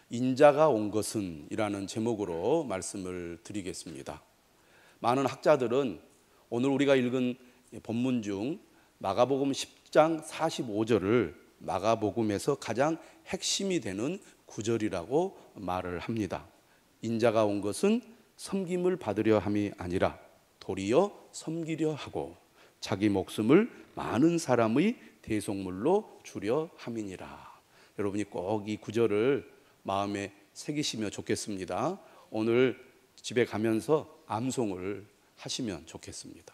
인자가 온 것은 이라는 제목으로 말씀을 드리겠습니다. 많은 학자들은 오늘 우리가 읽은 본문 중 마가복음 10장 45절을 마가복음에서 가장 핵심이 되는 구절이라고 말을 합니다. 인자가 온 것은 섬김을 받으려 함이 아니라 도리어 섬기려 하고 자기 목숨을 많은 사람의 대속물로 주려 함이니라. 여러분이 꼭 이 구절을 마음에 새기시면 좋겠습니다. 오늘 집에 가면서 암송을 하시면 좋겠습니다.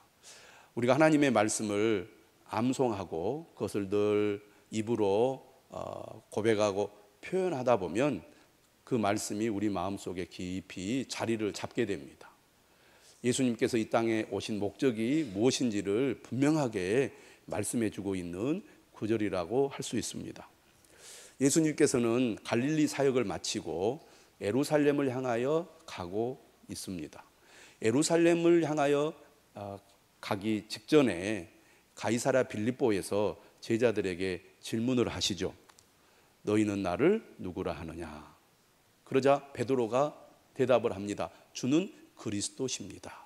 우리가 하나님의 말씀을 암송하고 그것을 늘 입으로 고백하고 표현하다 보면 그 말씀이 우리 마음속에 깊이 자리를 잡게 됩니다. 예수님께서 이 땅에 오신 목적이 무엇인지를 분명하게 말씀해 주고 있는 구절이라고 할 수 있습니다. 예수님께서는 갈릴리 사역을 마치고 예루살렘을 향하여 가고 있습니다. 예루살렘을 향하여 가기 직전에 가이사랴 빌립보에서 제자들에게 질문을 하시죠. 너희는 나를 누구라 하느냐? 그러자 베드로가 대답을 합니다. 주는 그리스도십니다.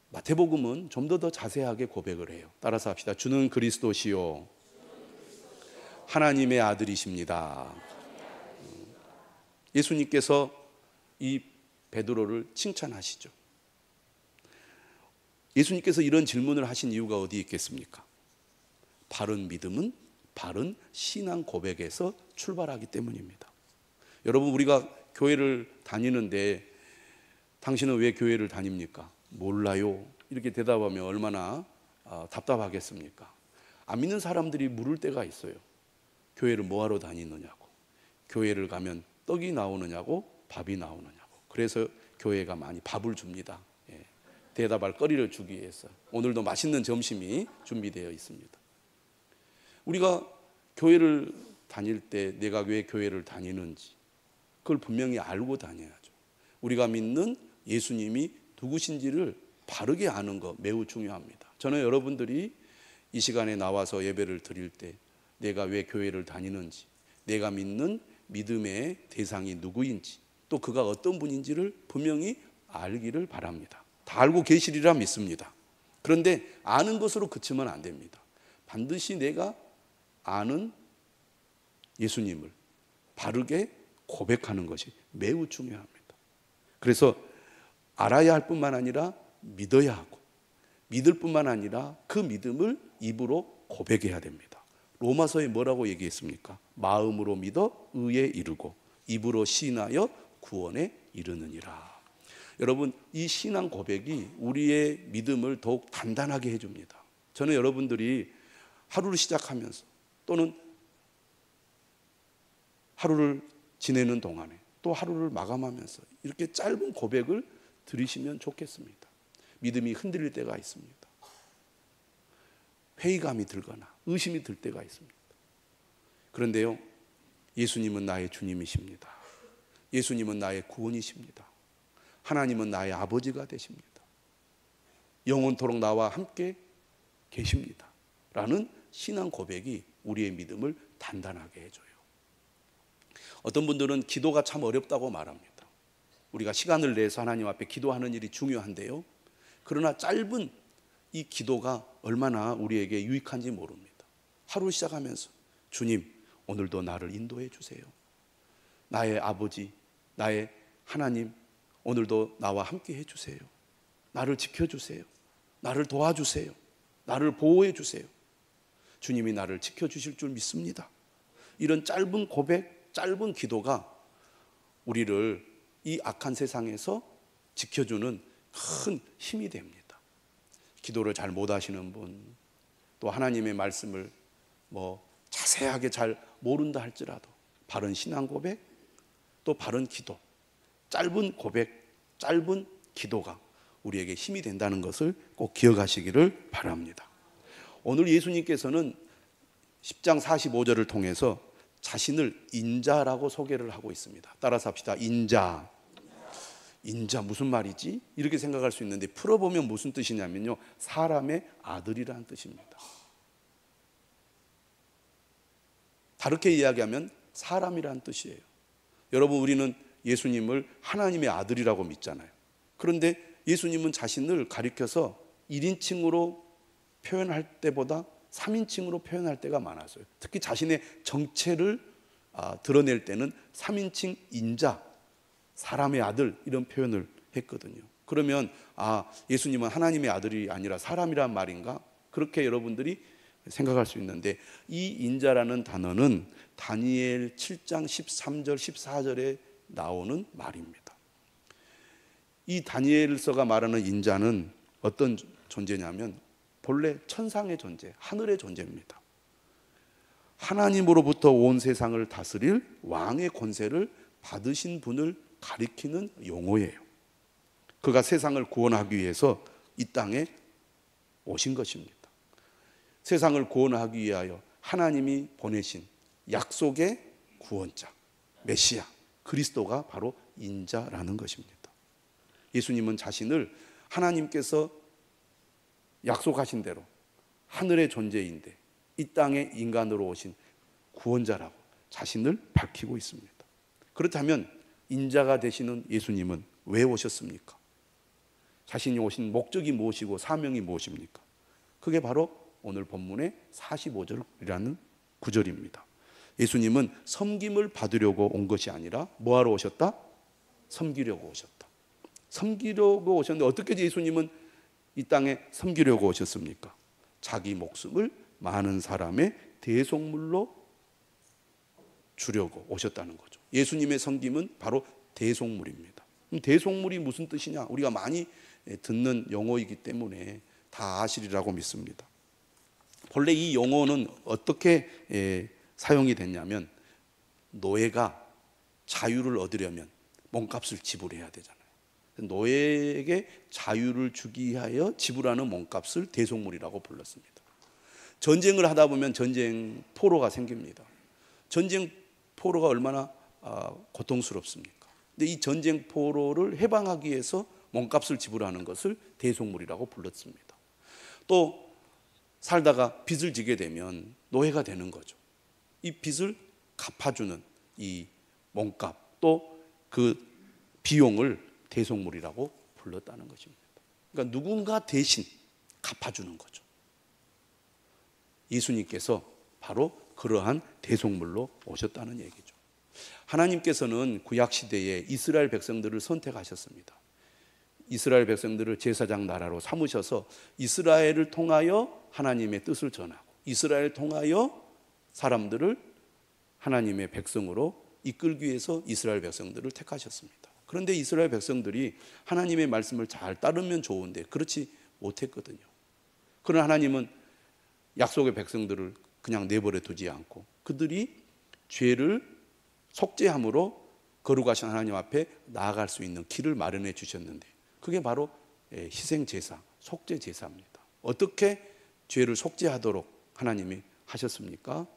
마태복음은 좀 더 자세하게 고백을 해요. 따라서 합시다. 주는 그리스도시요 하나님의 아들이십니다. 예수님께서 이 베드로를 칭찬하시죠. 예수님께서 이런 질문을 하신 이유가 어디 있겠습니까? 바른 믿음은 바른 신앙 고백에서 출발하기 때문입니다. 여러분, 우리가 교회를 다니는데 당신은 왜 교회를 다닙니까? 몰라요. 이렇게 대답하면 얼마나 답답하겠습니까? 안 믿는 사람들이 물을 때가 있어요. 교회를 뭐하러 다니느냐고, 교회를 가면 떡이 나오느냐고, 밥이 나오느냐고. 그래서 교회가 많이 밥을 줍니다. 대답할 거리를 주기 위해서. 오늘도 맛있는 점심이 준비되어 있습니다. 우리가 교회를 다닐 때 내가 왜 교회를 다니는지 그걸 분명히 알고 다녀야죠. 우리가 믿는 예수님이 누구신지를 바르게 아는 거 매우 중요합니다. 저는 여러분들이 이 시간에 나와서 예배를 드릴 때 내가 왜 교회를 다니는지, 내가 믿는 믿음의 대상이 누구인지, 또 그가 어떤 분인지를 분명히 알기를 바랍니다. 다 알고 계시리라 믿습니다. 그런데 아는 것으로 그치면 안 됩니다. 반드시 내가 아는 예수님을 바르게 고백하는 것이 매우 중요합니다. 그래서 알아야 할 뿐만 아니라 믿어야 하고, 믿을 뿐만 아니라 그 믿음을 입으로 고백해야 됩니다. 로마서에 뭐라고 얘기했습니까? 마음으로 믿어 의에 이르고 입으로 시인하여 구원에 이르느니라. 여러분, 이 신앙 고백이 우리의 믿음을 더욱 단단하게 해줍니다. 저는 여러분들이 하루를 시작하면서 또는 하루를 지내는 동안에 또 하루를 마감하면서 이렇게 짧은 고백을 들으시면 좋겠습니다. 믿음이 흔들릴 때가 있습니다. 회의감이 들거나 의심이 들 때가 있습니다. 그런데요, 예수님은 나의 주님이십니다. 예수님은 나의 구원이십니다. 하나님은 나의 아버지가 되십니다. 영원토록 나와 함께 계십니다. 라는 신앙 고백이 우리의 믿음을 단단하게 해줘요. 어떤 분들은 기도가 참 어렵다고 말합니다. 우리가 시간을 내서 하나님 앞에 기도하는 일이 중요한데요, 그러나 짧은 이 기도가 얼마나 우리에게 유익한지 모릅니다. 하루 시작하면서 주님, 오늘도 나를 인도해 주세요. 나의 아버지, 나의 하나님, 오늘도 나와 함께 해주세요. 나를 지켜주세요. 나를 도와주세요. 나를 보호해 주세요. 주님이 나를 지켜주실 줄 믿습니다. 이런 짧은 고백, 짧은 기도가 우리를 이 악한 세상에서 지켜주는 큰 힘이 됩니다. 기도를 잘 못하시는 분, 또 하나님의 말씀을 자세하게 잘 모른다 할지라도 바른 신앙 고백, 또 바른 기도, 짧은 고백, 짧은 기도가 우리에게 힘이 된다는 것을 꼭 기억하시기를 바랍니다. 오늘 예수님께서는 10장 45절을 통해서 자신을 인자라고 소개를 하고 있습니다. 따라서 합시다. 인자. 인자 무슨 말이지? 이렇게 생각할 수 있는데 풀어보면 무슨 뜻이냐면요, 사람의 아들이라는 뜻입니다. 다르게 이야기하면 사람이라는 뜻이에요. 여러분, 우리는 예수님을 하나님의 아들이라고 믿잖아요. 그런데 예수님은 자신을 가리켜서 1인칭으로 표현할 때보다 3인칭으로 표현할 때가 많았어요. 특히 자신의 정체를 드러낼 때는 3인칭 인자, 사람의 아들, 이런 표현을 했거든요. 그러면 예수님은 하나님의 아들이 아니라 사람이란 말인가? 그렇게 여러분들이 생각할 수 있는데, 이 인자라는 단어는 다니엘 7장 13절 14절에 나오는 말입니다. 이 다니엘서가 말하는 인자는 어떤 존재냐면 본래 천상의 존재, 하늘의 존재입니다. 하나님으로부터 온 세상을 다스릴 왕의 권세를 받으신 분을 가리키는 용어예요. 그가 세상을 구원하기 위해서 이 땅에 오신 것입니다. 세상을 구원하기 위하여 하나님이 보내신 약속의 구원자, 메시아, 그리스도가 바로 인자라는 것입니다. 예수님은 자신을 하나님께서 약속하신 대로 하늘의 존재인데 이 땅에 인간으로 오신 구원자라고 자신을 밝히고 있습니다. 그렇다면 인자가 되시는 예수님은 왜 오셨습니까? 자신이 오신 목적이 무엇이고 사명이 무엇입니까? 그게 바로 오늘 본문의 45절이라는 구절입니다. 예수님은 섬김을 받으려고 온 것이 아니라 뭐하러 오셨다? 섬기려고 오셨다. 섬기려고 오셨는데 어떻게 예수님은 이 땅에 섬기려고 오셨습니까? 자기 목숨을 많은 사람의 대속물로 주려고 오셨다는 거죠. 예수님의 섬김은 바로 대속물입니다. 대속물이 무슨 뜻이냐? 우리가 많이 듣는 용어이기 때문에 다 아시리라고 믿습니다. 본래 이 용어는 어떻게 사용이 됐냐면, 노예가 자유를 얻으려면 몸값을 지불해야 되잖아요. 노예에게 자유를 주기 위하여 지불하는 몸값을 대속물이라고 불렀습니다. 전쟁을 하다 보면 전쟁 포로가 생깁니다. 전쟁 포로가 얼마나 고통스럽습니까? 근데 이 전쟁 포로를 해방하기 위해서 몸값을 지불하는 것을 대속물이라고 불렀습니다. 또 살다가 빚을 지게 되면 노예가 되는 거죠. 이 빚을 갚아주는 이 몸값, 또 그 비용을 대속물이라고 불렀다는 것입니다. 그러니까 누군가 대신 갚아주는 거죠. 예수님께서 바로 그러한 대속물로 오셨다는 얘기죠. 하나님께서는 구약시대에 이스라엘 백성들을 선택하셨습니다. 이스라엘 백성들을 제사장 나라로 삼으셔서 이스라엘을 통하여 하나님의 뜻을 전하고, 이스라엘을 통하여 사람들을 하나님의 백성으로 이끌기 위해서 이스라엘 백성들을 택하셨습니다. 그런데 이스라엘 백성들이 하나님의 말씀을 잘 따르면 좋은데 그렇지 못했거든요. 그러나 하나님은 약속의 백성들을 그냥 내버려 두지 않고 그들이 죄를 속죄함으로 거룩하신 하나님 앞에 나아갈 수 있는 길을 마련해 주셨는데, 그게 바로 희생제사, 속죄제사입니다. 어떻게 죄를 속죄하도록 하나님이 하셨습니까?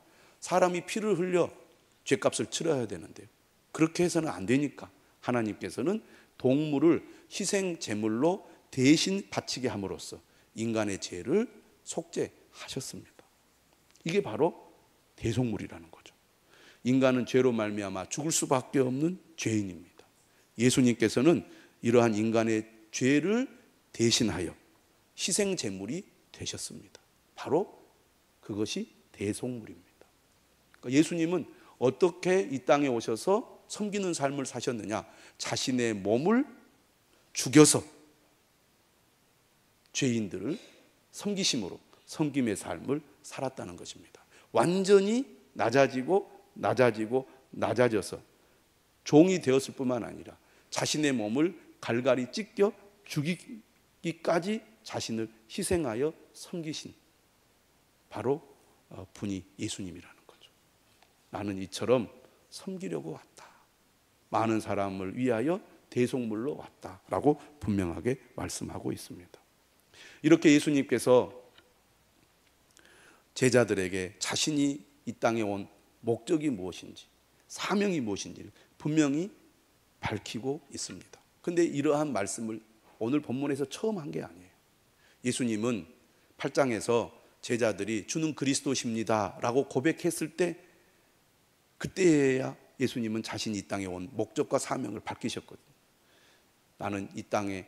사람이 피를 흘려 죄값을 치러야 되는데 그렇게 해서는 안 되니까 하나님께서는 동물을 희생제물로 대신 바치게 함으로써 인간의 죄를 속죄하셨습니다. 이게 바로 대속물이라는 거죠. 인간은 죄로 말미암아 죽을 수밖에 없는 죄인입니다. 예수님께서는 이러한 인간의 죄를 대신하여 희생제물이 되셨습니다. 바로 그것이 대속물입니다. 그러니까 예수님은 어떻게 이 땅에 오셔서 섬기는 삶을 사셨느냐? 자신의 몸을 죽여서 죄인들을 섬기심으로 섬김의 삶을 살았다는 것입니다. 완전히 낮아지고 낮아져서 종이 되었을 뿐만 아니라 자신의 몸을 갈갈이 찢겨 죽이기까지 자신을 희생하여 섬기신 바로 분이 예수님이라는 거죠. 나는 이처럼 섬기려고 왔다. 많은 사람을 위하여 대속물로 왔다라고 분명하게 말씀하고 있습니다. 이렇게 예수님께서 제자들에게 자신이 이 땅에 온 목적이 무엇인지, 사명이 무엇인지를 분명히 밝히고 있습니다. 그런데 이러한 말씀을 오늘 본문에서 처음 한 게 아니에요. 예수님은 8장에서 제자들이 주는 그리스도십니다 라고 고백했을 때, 그때야 예수님은 자신이 이 땅에 온 목적과 사명을 밝히셨거든요. 나는 이 땅에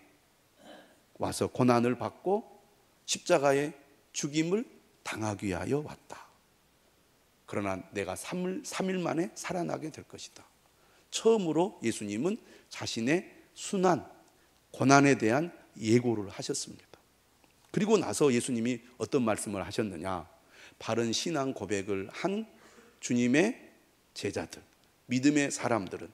와서 고난을 받고 십자가의 죽임을 당하기 위하여 왔다. 그러나 내가 3일 만에 살아나게 될 것이다. 처음으로 예수님은 자신의 순환, 고난에 대한 예고를 하셨습니다. 그리고 나서 예수님이 어떤 말씀을 하셨느냐? 바른 신앙 고백을 한 주님의 제자들, 믿음의 사람들은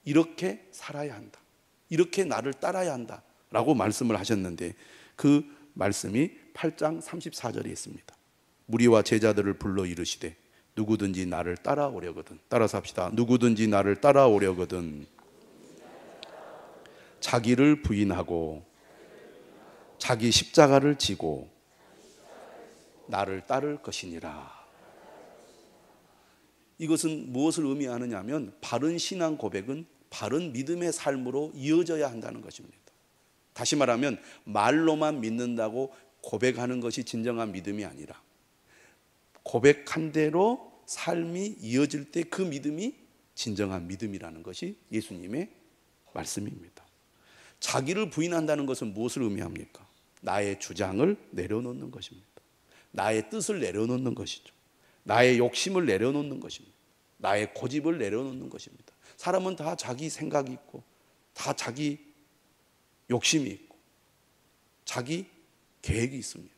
이렇게 살아야 한다. 이렇게 나를 따라야 한다 라고 말씀을 하셨는데, 그 말씀이 8장 34절에 있습니다. 무리와 제자들을 불러 이르시되 누구든지 나를 따라오려거든, 따라서 합시다. 누구든지 나를 따라오려거든 자기를 부인하고 자기 십자가를 지고 나를 따를 것이니라. 이것은 무엇을 의미하느냐 하면, 바른 신앙 고백은 바른 믿음의 삶으로 이어져야 한다는 것입니다. 다시 말하면 말로만 믿는다고 고백하는 것이 진정한 믿음이 아니라, 고백한 대로 삶이 이어질 때 그 믿음이 진정한 믿음이라는 것이 예수님의 말씀입니다. 자기를 부인한다는 것은 무엇을 의미합니까? 나의 주장을 내려놓는 것입니다. 나의 뜻을 내려놓는 것이죠. 나의 욕심을 내려놓는 것입니다. 나의 고집을 내려놓는 것입니다. 사람은 다 자기 생각이 있고, 다 자기 욕심이 있고, 자기 계획이 있습니다.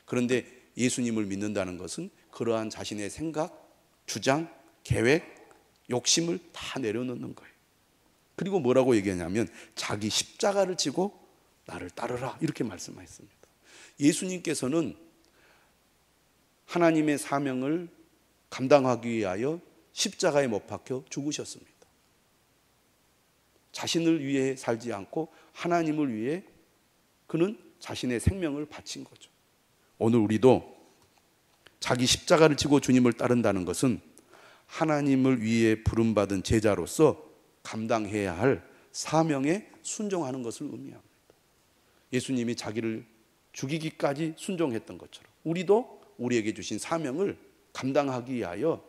그런데 예수님을 믿는다는 것은 그러한 자신의 생각, 주장, 계획, 욕심을 다 내려놓는 거예요. 그리고 뭐라고 얘기하냐면 자기 십자가를 지고 나를 따르라, 이렇게 말씀하셨습니다. 예수님께서는 하나님의 사명을 감당하기 위하여 십자가에 못 박혀 죽으셨습니다. 자신을 위해 살지 않고 하나님을 위해 그는 자신의 생명을 바친 거죠. 오늘 우리도 자기 십자가를 지고 주님을 따른다는 것은 하나님을 위해 부름받은 제자로서 감당해야 할 사명에 순종하는 것을 의미합니다. 예수님이 자기를 죽이기까지 순종했던 것처럼 우리도 우리에게 주신 사명을 감당하기 위하여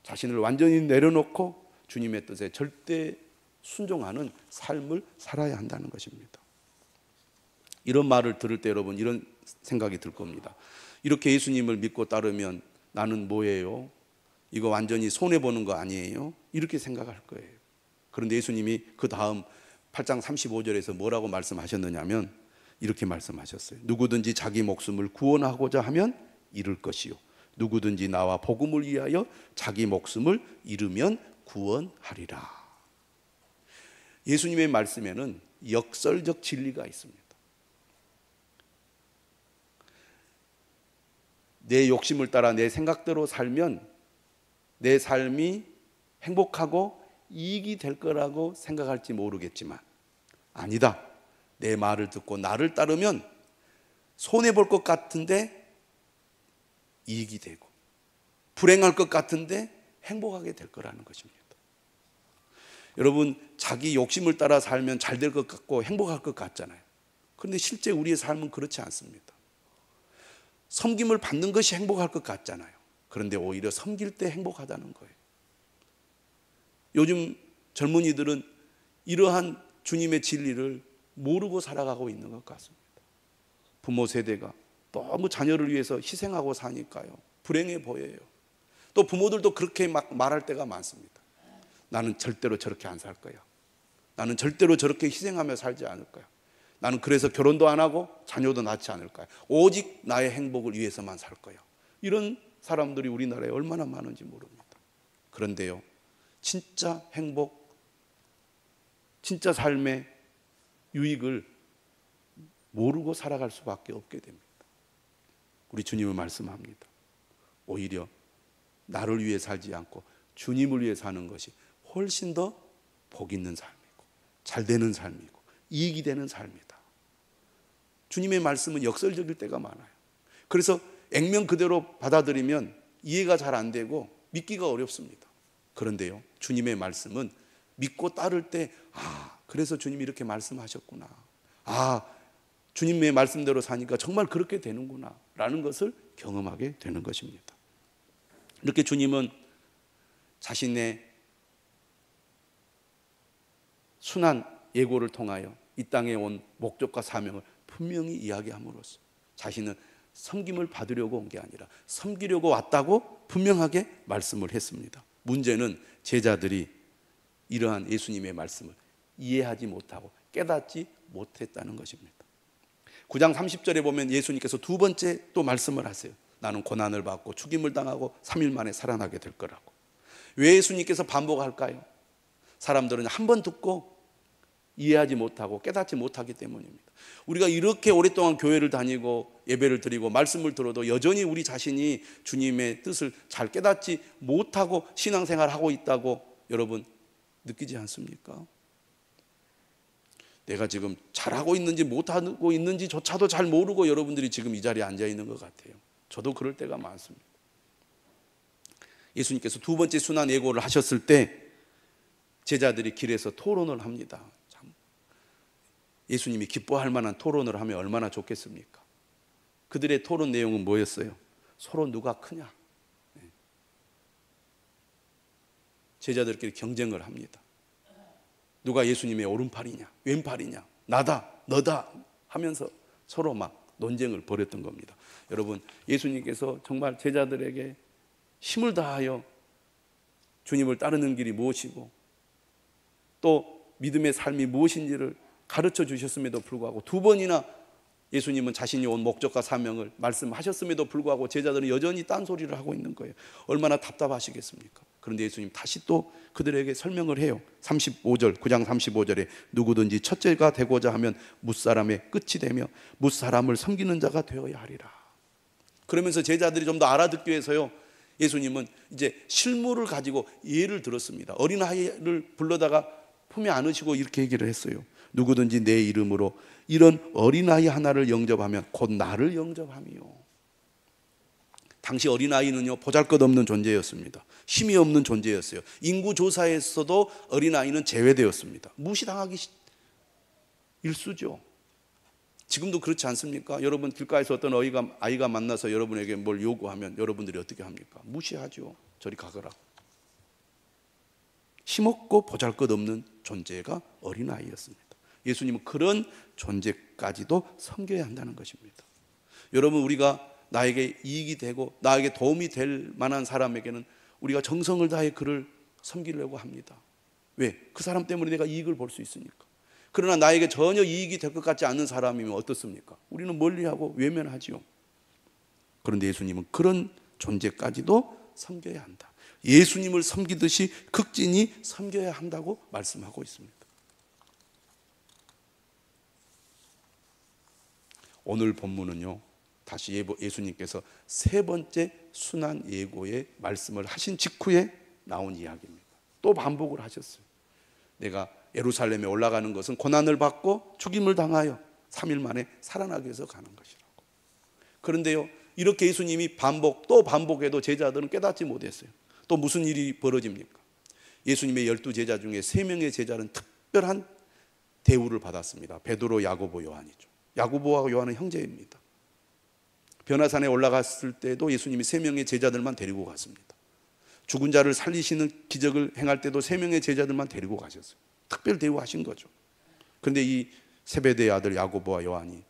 자신을 완전히 내려놓고 주님의 뜻에 절대 순종하는 삶을 살아야 한다는 것입니다. 이런 말을 들을 때 여러분 이런 생각이 들 겁니다. 이렇게 예수님을 믿고 따르면 나는 뭐예요? 이거 완전히 손해보는 거 아니에요? 이렇게 생각할 거예요. 그런데 예수님이 그 다음 8장 35절에서 뭐라고 말씀하셨느냐면 이렇게 말씀하셨어요. 누구든지 자기 목숨을 구원하고자 하면 잃을 것이요, 누구든지 나와 복음을 위하여 자기 목숨을 잃으면 구원하리라. 예수님의 말씀에는 역설적 진리가 있습니다. 내 욕심을 따라 내 생각대로 살면 내 삶이 행복하고 이익이 될 거라고 생각할지 모르겠지만, 아니다, 내 말을 듣고 나를 따르면 손해볼 것 같은데 이익이 되고 불행할 것 같은데 행복하게 될 거라는 것입니다. 여러분, 자기 욕심을 따라 살면 잘 될 것 같고 행복할 것 같잖아요. 그런데 실제 우리의 삶은 그렇지 않습니다. 섬김을 받는 것이 행복할 것 같잖아요. 그런데 오히려 섬길 때 행복하다는 거예요. 요즘 젊은이들은 이러한 주님의 진리를 모르고 살아가고 있는 것 같습니다. 부모 세대가 너무 자녀를 위해서 희생하고 사니까요, 불행해 보여요. 또 부모들도 그렇게 막 말할 때가 많습니다. 나는 절대로 저렇게 안 살 거야. 나는 절대로 저렇게 희생하며 살지 않을 거야. 나는 그래서 결혼도 안 하고 자녀도 낳지 않을 거야. 오직 나의 행복을 위해서만 살 거야. 이런 사람들이 우리나라에 얼마나 많은지 모릅니다. 그런데요, 진짜 행복, 진짜 삶의 유익을 모르고 살아갈 수밖에 없게 됩니다. 우리 주님은 말씀합니다. 오히려 나를 위해 살지 않고 주님을 위해 사는 것이 훨씬 더 복 있는 삶이고 잘 되는 삶이고 이익이 되는 삶이다. 주님의 말씀은 역설적일 때가 많아요. 그래서 액면 그대로 받아들이면 이해가 잘 안 되고 믿기가 어렵습니다. 그런데요, 주님의 말씀은 믿고 따를 때, 그래서 주님이 이렇게 말씀하셨구나, 주님의 말씀대로 사니까 정말 그렇게 되는구나 라는 것을 경험하게 되는 것입니다. 이렇게 주님은 자신의 순환 예고를 통하여 이 땅에 온 목적과 사명을 분명히 이야기함으로써 자신은 섬김을 받으려고 온 게 아니라 섬기려고 왔다고 분명하게 말씀을 했습니다. 문제는 제자들이 이러한 예수님의 말씀을 이해하지 못하고 깨닫지 못했다는 것입니다. 9장 30절에 보면 예수님께서 두 번째 또 말씀을 하세요. 나는 고난을 받고 죽임을 당하고 3일 만에 살아나게 될 거라고. 왜 예수님께서 반복할까요? 사람들은 한 번 듣고 이해하지 못하고 깨닫지 못하기 때문입니다. 우리가 이렇게 오랫동안 교회를 다니고 예배를 드리고 말씀을 들어도 여전히 우리 자신이 주님의 뜻을 잘 깨닫지 못하고 신앙생활을 하고 있다고 여러분 느끼지 않습니까? 내가 지금 잘하고 있는지 못하고 있는지조차도 잘 모르고 여러분들이 지금 이 자리에 앉아 있는 것 같아요. 저도 그럴 때가 많습니다. 예수님께서 두 번째 순환 예고를 하셨을 때 제자들이 길에서 토론을 합니다. 참, 예수님이 기뻐할 만한 토론을 하면 얼마나 좋겠습니까? 그들의 토론 내용은 뭐였어요? 서로 누가 크냐? 제자들끼리 경쟁을 합니다. 누가 예수님의 오른팔이냐, 왼팔이냐, 나다, 너다 하면서 서로 막 논쟁을 벌였던 겁니다. 여러분, 예수님께서 정말 제자들에게 힘을 다하여 주님을 따르는 길이 무엇이고 또 믿음의 삶이 무엇인지를 가르쳐 주셨음에도 불구하고 두 번이나 예수님은 자신이 온 목적과 사명을 말씀하셨음에도 불구하고 제자들은 여전히 딴소리를 하고 있는 거예요. 얼마나 답답하시겠습니까? 그런데 예수님 다시 또 그들에게 설명을 해요. 35절, 9장 35절에 누구든지 첫째가 되고자 하면 뭇사람의 끝이 되며 뭇사람을 섬기는 자가 되어야 하리라. 그러면서 제자들이 좀 더 알아듣기 위해서요, 예수님은 이제 실물을 가지고 예를 들었습니다. 어린아이를 불러다가 품에 안으시고 이렇게 얘기를 했어요. 누구든지 내 이름으로 이런 어린아이 하나를 영접하면 곧 나를 영접함이요. 당시 어린아이는요, 보잘것없는 존재였습니다. 힘이 없는 존재였어요. 인구조사에서도 어린아이는 제외되었습니다. 무시당하기 일쑤죠. 지금도 그렇지 않습니까? 여러분 길가에서 어떤 아이가 만나서 여러분에게 뭘 요구하면 여러분들이 어떻게 합니까? 무시하죠. 저리 가거라. 힘없고 보잘것없는 존재가 어린아이였습니다. 예수님은 그런 존재까지도 섬겨야 한다는 것입니다. 여러분, 우리가 나에게 이익이 되고 나에게 도움이 될 만한 사람에게는 우리가 정성을 다해 그를 섬기려고 합니다. 왜? 그 사람 때문에 내가 이익을 볼 수 있으니까. 그러나 나에게 전혀 이익이 될 것 같지 않은 사람이면 어떻습니까? 우리는 멀리하고 외면하지요. 그런데 예수님은 그런 존재까지도 섬겨야 한다. 예수님을 섬기듯이 극진히 섬겨야 한다고 말씀하고 있습니다. 오늘 본문은요, 다시 예수님께서 세 번째 순환 예고의 말씀을 하신 직후에 나온 이야기입니다. 또 반복을 하셨어요. 내가 예루살렘에 올라가는 것은 고난을 받고 죽임을 당하여 3일 만에 살아나기 위해서 가는 것이라고. 그런데요, 이렇게 예수님이 또 반복해도 제자들은 깨닫지 못했어요. 또 무슨 일이 벌어집니까? 예수님의 12제자 중에 3명의 제자는 특별한 대우를 받았습니다. 베드로, 야고보, 요한이죠. 야고보와 요한은 형제입니다. 변화산에 올라갔을 때도 예수님이 3명의 제자들만 데리고 갔습니다. 죽은 자를 살리시는 기적을 행할 때도 3명의 제자들만 데리고 가셨어요. 특별 대우하신 거죠. 그런데 이 세베대의 아들 야고보와 요한이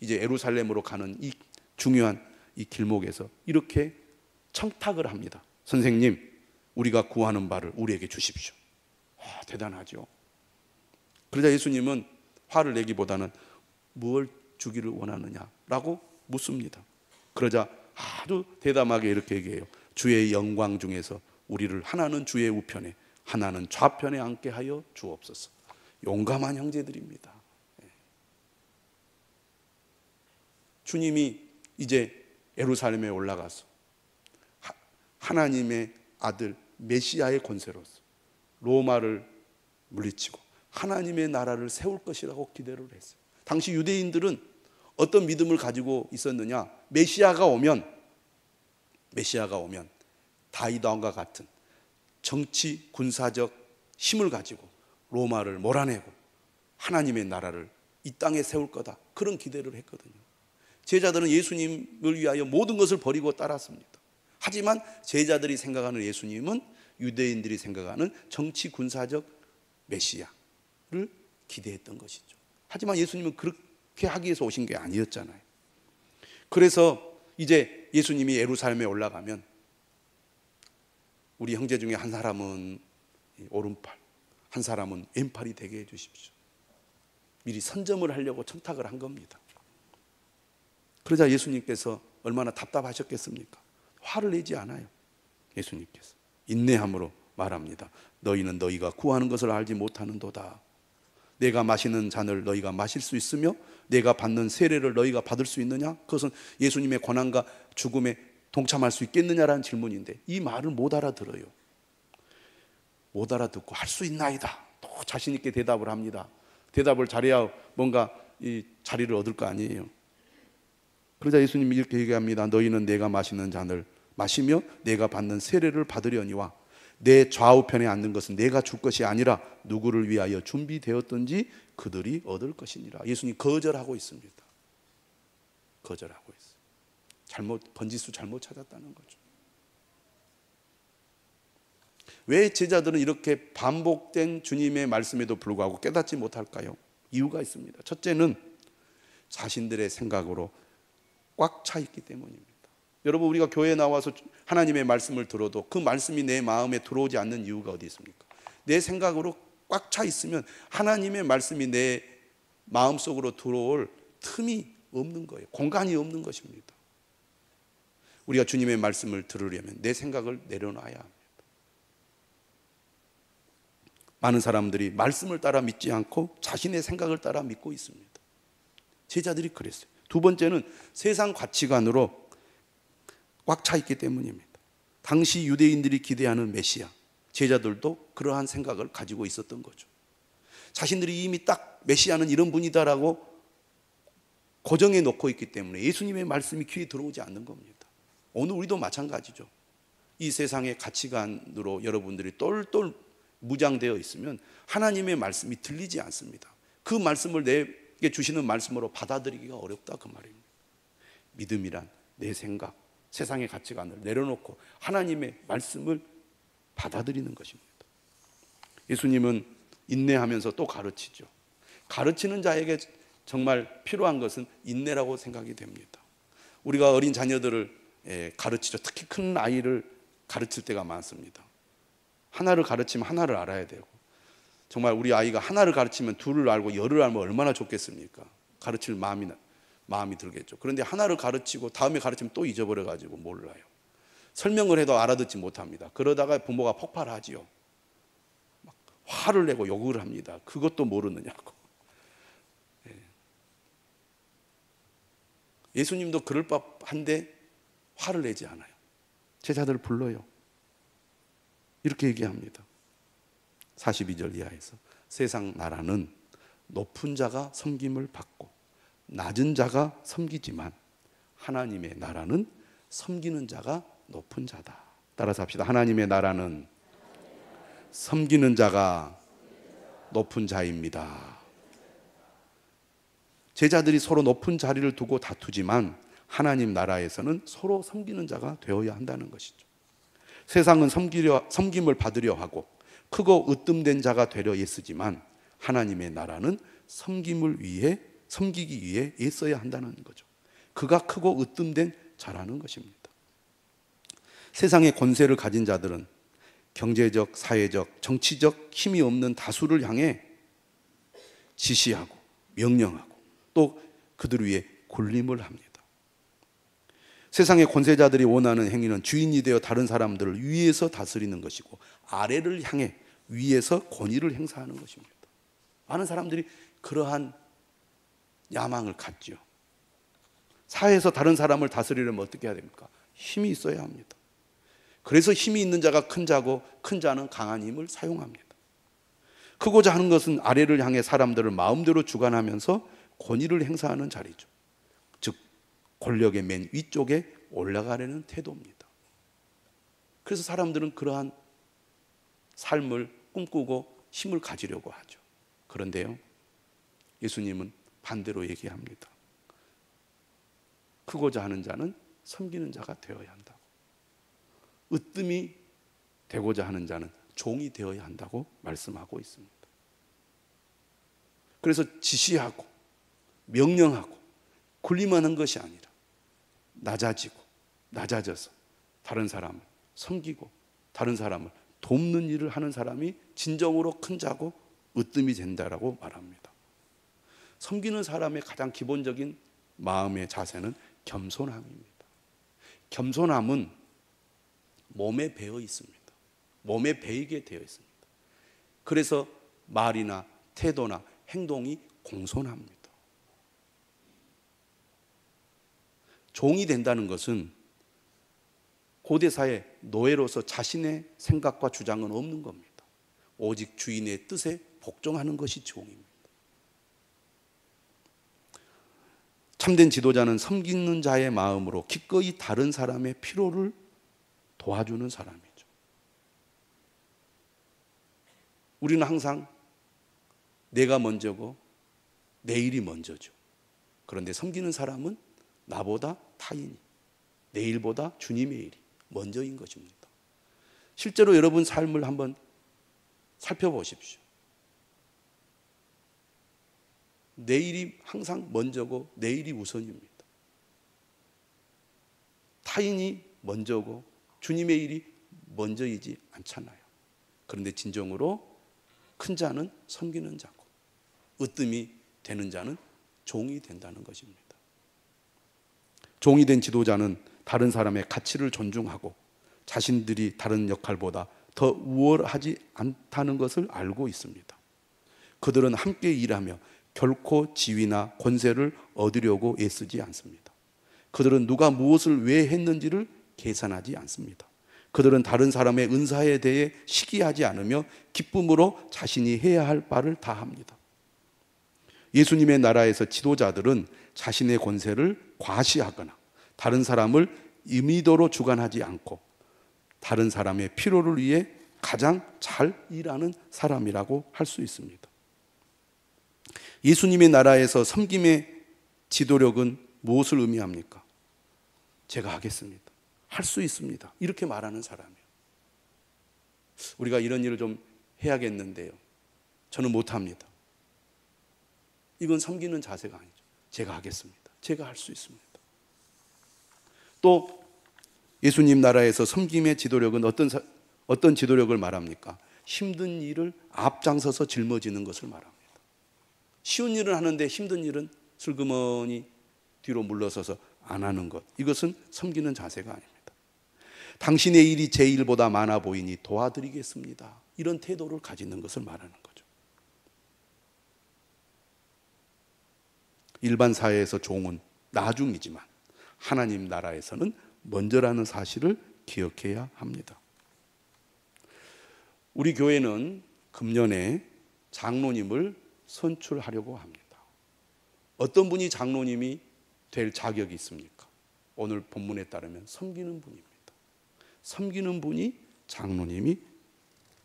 이제 예루살렘으로 가는 이 중요한 이 길목에서 이렇게 청탁을 합니다. 선생님, 우리가 구하는 바를 우리에게 주십시오. 대단하죠. 그러자 예수님은 화를 내기보다는 무엇을 주기를 원하느냐라고 묻습니다. 그러자 아주 대담하게 이렇게 얘기해요. 주의 영광 중에서 우리를 하나는 주의 우편에 하나는 좌편에 앉게 하여 주옵소서. 용감한 형제들입니다. 주님이 이제 예루살렘에 올라가서 하나님의 아들 메시아의 권세로서 로마를 물리치고 하나님의 나라를 세울 것이라고 기대를 했어요. 당시 유대인들은 어떤 믿음을 가지고 있었느냐? 메시아가 오면 다윗 왕과 같은 정치 군사적 힘을 가지고 로마를 몰아내고 하나님의 나라를 이 땅에 세울 거다. 그런 기대를 했거든요. 제자들은 예수님을 위하여 모든 것을 버리고 따랐습니다. 하지만 제자들이 생각하는 예수님은 유대인들이 생각하는 정치 군사적 메시아, 기대했던 것이죠. 하지만 예수님은 그렇게 하기 위해서 오신 게 아니었잖아요. 그래서 이제 예수님이 예루살렘에 올라가면 우리 형제 중에 한 사람은 오른팔, 한 사람은 왼팔이 되게 해주십시오. 미리 선점을 하려고 청탁을 한 겁니다. 그러자 예수님께서 얼마나 답답하셨겠습니까? 화를 내지 않아요. 예수님께서 인내함으로 말합니다. 너희는 너희가 구하는 것을 알지 못하는도다. 내가 마시는 잔을 너희가 마실 수 있으며 내가 받는 세례를 너희가 받을 수 있느냐? 그것은 예수님의 고난과 죽음에 동참할 수 있겠느냐라는 질문인데 이 말을 못 알아들어요. 못 알아듣고 할 수 있나이다. 또 자신 있게 대답을 합니다. 대답을 잘해야 뭔가 이 자리를 얻을 거 아니에요. 그러자 예수님이 이렇게 얘기합니다. 너희는 내가 마시는 잔을 마시며 내가 받는 세례를 받으려니와 내 좌우편에 앉는 것은 내가 줄 것이 아니라 누구를 위하여 준비되었든지 그들이 얻을 것이니라. 예수님 거절하고 있습니다. 거절하고 있어요. 번지수 잘못 찾았다는 거죠. 왜 제자들은 이렇게 반복된 주님의 말씀에도 불구하고 깨닫지 못할까요? 이유가 있습니다. 첫째는 자신들의 생각으로 꽉 차 있기 때문입니다. 여러분, 우리가 교회에 나와서 하나님의 말씀을 들어도 그 말씀이 내 마음에 들어오지 않는 이유가 어디 있습니까? 내 생각으로 꽉 차 있으면 하나님의 말씀이 내 마음속으로 들어올 틈이 없는 거예요. 공간이 없는 것입니다. 우리가 주님의 말씀을 들으려면 내 생각을 내려놔야 합니다. 많은 사람들이 말씀을 따라 믿지 않고 자신의 생각을 따라 믿고 있습니다. 제자들이 그랬어요. 두 번째는 세상 가치관으로 꽉 차 있기 때문입니다. 당시 유대인들이 기대하는 메시아, 제자들도 그러한 생각을 가지고 있었던 거죠. 자신들이 이미 딱 메시아는 이런 분이다라고 고정해 놓고 있기 때문에 예수님의 말씀이 귀에 들어오지 않는 겁니다. 오늘 우리도 마찬가지죠. 이 세상의 가치관으로 여러분들이 똘똘 무장되어 있으면 하나님의 말씀이 들리지 않습니다. 그 말씀을 내게 주시는 말씀으로 받아들이기가 어렵다 그 말입니다. 믿음이란 내 생각, 세상의 가치관을 내려놓고 하나님의 말씀을 받아들이는 것입니다. 예수님은 인내하면서 또 가르치죠. 가르치는 자에게 정말 필요한 것은 인내라고 생각이 됩니다. 우리가 어린 자녀들을 가르치죠. 특히 큰 아이를 가르칠 때가 많습니다. 하나를 가르치면 하나를 알아야 되고, 정말 우리 아이가 하나를 가르치면 둘을 알고 열을 알면 얼마나 좋겠습니까? 가르칠 마음이 들겠죠. 그런데 하나를 가르치고 다음에 가르치면 또 잊어버려가지고 몰라요. 설명을 해도 알아듣지 못합니다. 그러다가 부모가 폭발하지요. 막 화를 내고 욕을 합니다. 그것도 모르느냐고. 예수님도 그럴 법한데 화를 내지 않아요. 제자들을 불러요. 이렇게 얘기합니다. 42절 이하에서 세상 나라는 높은 자가 섬김을 받고 낮은 자가 섬기지만 하나님의 나라는 섬기는 자가 높은 자다. 따라서 합시다. 하나님의 나라는 섬기는 자가 높은 자입니다. 제자들이 서로 높은 자리를 두고 다투지만 하나님 나라에서는 서로 섬기는 자가 되어야 한다는 것이죠. 세상은 섬김을 받으려 하고 크고 으뜸된 자가 되려 애쓰지만 하나님의 나라는 섬기기 위해 애써야 한다는 거죠. 그가 크고 으뜸된 자라는 것입니다. 세상의 권세를 가진 자들은 경제적, 사회적, 정치적 힘이 없는 다수를 향해 지시하고 명령하고 또 그들 위해 군림을 합니다. 세상의 권세자들이 원하는 행위는 주인이 되어 다른 사람들을 위에서 다스리는 것이고 아래를 향해 위에서 권위를 행사하는 것입니다. 많은 사람들이 그러한 야망을 갖죠. 사회에서 다른 사람을 다스리려면 어떻게 해야 됩니까? 힘이 있어야 합니다. 그래서 힘이 있는 자가 큰 자고 큰 자는 강한 힘을 사용합니다. 크고자 하는 것은 아래를 향해 사람들을 마음대로 주관하면서 권위를 행사하는 자리죠. 즉 권력의 맨 위쪽에 올라가려는 태도입니다. 그래서 사람들은 그러한 삶을 꿈꾸고 힘을 가지려고 하죠. 그런데요, 예수님은 반대로 얘기합니다. 크고자 하는 자는 섬기는 자가 되어야 한다고. 으뜸이 되고자 하는 자는 종이 되어야 한다고 말씀하고 있습니다. 그래서 지시하고 명령하고 군림하는 것이 아니라 낮아져서 다른 사람을 섬기고 다른 사람을 돕는 일을 하는 사람이 진정으로 큰 자고 으뜸이 된다라고 말합니다. 섬기는 사람의 가장 기본적인 마음의 자세는 겸손함입니다. 겸손함은 몸에 배어 있습니다. 몸에 배이게 되어 있습니다. 그래서 말이나 태도나 행동이 공손합니다. 종이 된다는 것은 고대사의 노예로서 자신의 생각과 주장은 없는 겁니다. 오직 주인의 뜻에 복종하는 것이 종입니다. 참된 지도자는 섬기는 자의 마음으로 기꺼이 다른 사람의 필요를 도와주는 사람이죠. 우리는 항상 내가 먼저고 내 일이 먼저죠. 그런데 섬기는 사람은 나보다 타인이, 내 일보다 주님의 일이 먼저인 것입니다. 실제로 여러분 삶을 한번 살펴보십시오. 내 일이 항상 먼저고 내 일이 우선입니다. 타인이 먼저고 주님의 일이 먼저이지 않잖아요. 그런데 진정으로 큰 자는 섬기는 자고 으뜸이 되는 자는 종이 된다는 것입니다. 종이 된 지도자는 다른 사람의 가치를 존중하고 자신들이 다른 역할보다 더 우월하지 않다는 것을 알고 있습니다. 그들은 함께 일하며 결코 지위나 권세를 얻으려고 애쓰지 않습니다. 그들은 누가 무엇을 왜 했는지를 계산하지 않습니다. 그들은 다른 사람의 은사에 대해 시기하지 않으며 기쁨으로 자신이 해야 할 바를 다 합니다. 예수님의 나라에서 지도자들은 자신의 권세를 과시하거나 다른 사람을 임의도로 주관하지 않고 다른 사람의 필요를 위해 가장 잘 일하는 사람이라고 할 수 있습니다. 예수님의 나라에서 섬김의 지도력은 무엇을 의미합니까? 제가 하겠습니다. 할 수 있습니다. 이렇게 말하는 사람이에요. 우리가 이런 일을 좀 해야겠는데요. 저는 못합니다. 이건 섬기는 자세가 아니죠. 제가 하겠습니다. 제가 할 수 있습니다. 또 예수님 나라에서 섬김의 지도력은 어떤 지도력을 말합니까? 힘든 일을 앞장서서 짊어지는 것을 말합니다. 쉬운 일을 하는데 힘든 일은 슬그머니 뒤로 물러서서 안 하는 것. 이것은 섬기는 자세가 아닙니다. 당신의 일이 제 일보다 많아 보이니 도와드리겠습니다. 이런 태도를 가지는 것을 말하는 거죠. 일반 사회에서 종은 나중이지만 하나님 나라에서는 먼저라는 사실을 기억해야 합니다. 우리 교회는 금년에 장로님을 선출하려고 합니다. 어떤 분이 장로님이 될 자격이 있습니까? 오늘 본문에 따르면 섬기는 분입니다. 섬기는 분이 장로님이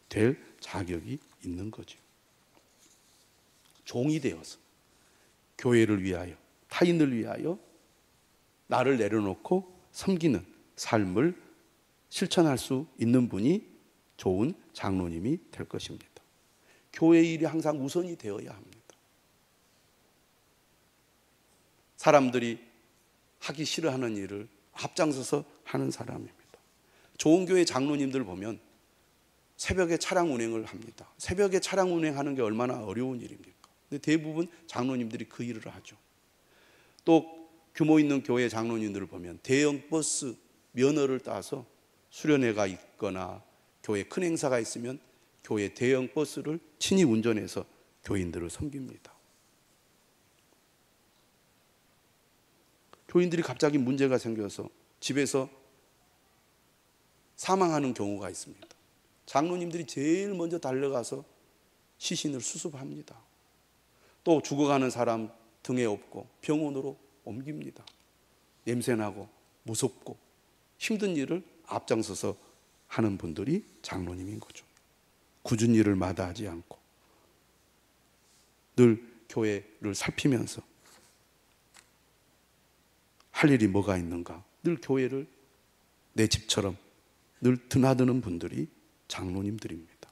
될 자격이 있는 거죠. 종이 되어서 교회를 위하여, 타인을 위하여 나를 내려놓고 섬기는 삶을 실천할 수 있는 분이 좋은 장로님이 될 것입니다. 교회의 일이 항상 우선이 되어야 합니다. 사람들이 하기 싫어하는 일을 앞장서서 하는 사람입니다. 좋은 교회 장로님들 보면 새벽에 차량 운행을 합니다. 새벽에 차량 운행하는 게 얼마나 어려운 일입니까? 근데 대부분 장로님들이 그 일을 하죠. 또 규모 있는 교회 장로님들을 보면 대형 버스 면허를 따서 수련회가 있거나 교회 큰 행사가 있으면 교회 대형 버스를 친히 운전해서 교인들을 섬깁니다. 교인들이 갑자기 문제가 생겨서 집에서 사망하는 경우가 있습니다. 장로님들이 제일 먼저 달려가서 시신을 수습합니다. 또 죽어가는 사람 등에 업고 병원으로 옮깁니다. 냄새나고 무섭고 힘든 일을 앞장서서 하는 분들이 장로님인 거죠. 굳은 일을 마다하지 않고 늘 교회를 살피면서 할 일이 뭐가 있는가, 늘 교회를 내 집처럼 늘 드나드는 분들이 장로님들입니다.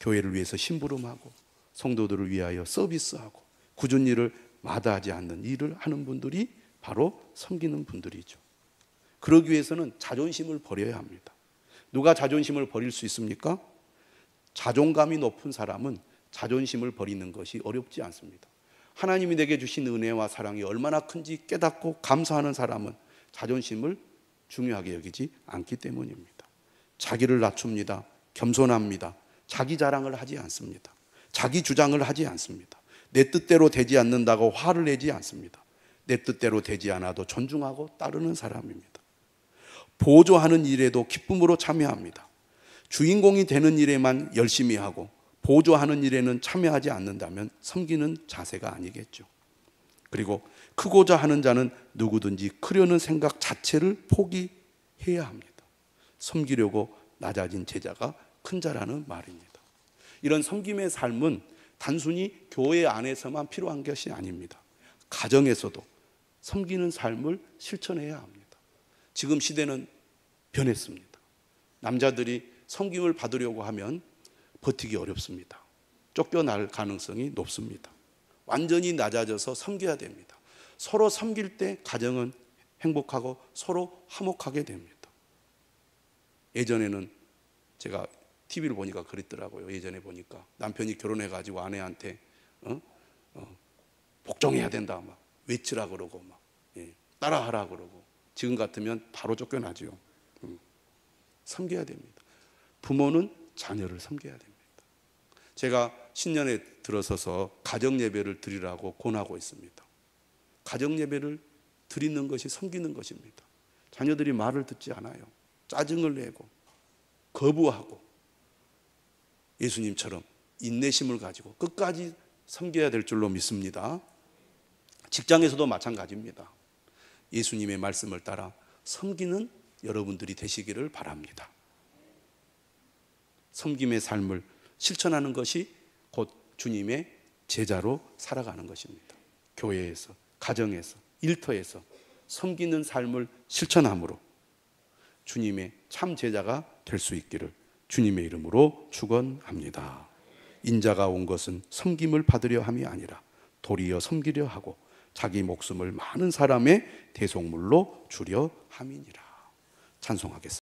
교회를 위해서 심부름하고 성도들을 위하여 서비스하고 굳은 일을 마다하지 않는 일을 하는 분들이 바로 섬기는 분들이죠. 그러기 위해서는 자존심을 버려야 합니다. 누가 자존심을 버릴 수 있습니까? 자존감이 높은 사람은 자존심을 버리는 것이 어렵지 않습니다. 하나님이 내게 주신 은혜와 사랑이 얼마나 큰지 깨닫고 감사하는 사람은 자존심을 중요하게 여기지 않기 때문입니다. 자기를 낮춥니다. 겸손합니다. 자기 자랑을 하지 않습니다. 자기 주장을 하지 않습니다. 내 뜻대로 되지 않는다고 화를 내지 않습니다. 내 뜻대로 되지 않아도 존중하고 따르는 사람입니다. 보조하는 일에도 기쁨으로 참여합니다. 주인공이 되는 일에만 열심히 하고 보조하는 일에는 참여하지 않는다면 섬기는 자세가 아니겠죠. 그리고 크고자 하는 자는 누구든지 크려는 생각 자체를 포기해야 합니다. 섬기려고 낮아진 제자가 큰 자라는 말입니다. 이런 섬김의 삶은 단순히 교회 안에서만 필요한 것이 아닙니다. 가정에서도 섬기는 삶을 실천해야 합니다. 지금 시대는 변했습니다. 남자들이 섬김을 받으려고 하면 버티기 어렵습니다. 쫓겨날 가능성이 높습니다. 완전히 낮아져서 섬겨야 됩니다. 서로 섬길 때 가정은 행복하고 서로 화목하게 됩니다. 예전에는 제가 TV를 보니까 그랬더라고요. 예전에 보니까 남편이 결혼해가지고 아내한테 복종해야 된다 막 외치라 그러고 막 따라하라 그러고, 지금 같으면 바로 쫓겨나죠. 섬겨야 됩니다. 부모는 자녀를 섬겨야 됩니다. 제가 신년에 들어서서 가정 예배를 드리라고 권하고 있습니다. 가정 예배를 드리는 것이 섬기는 것입니다. 자녀들이 말을 듣지 않아요. 짜증을 내고 거부하고 예수님처럼 인내심을 가지고 끝까지 섬겨야 될 줄로 믿습니다. 직장에서도 마찬가지입니다. 예수님의 말씀을 따라 섬기는 여러분들이 되시기를 바랍니다. 섬김의 삶을 실천하는 것이 곧 주님의 제자로 살아가는 것입니다. 교회에서, 가정에서, 일터에서 섬기는 삶을 실천함으로 주님의 참 제자가 될 수 있기를 주님의 이름으로 축원합니다. 인자가 온 것은 섬김을 받으려 함이 아니라 도리어 섬기려 하고 자기 목숨을 많은 사람의 대속물로 주려 함이니라. 찬송하겠습니다.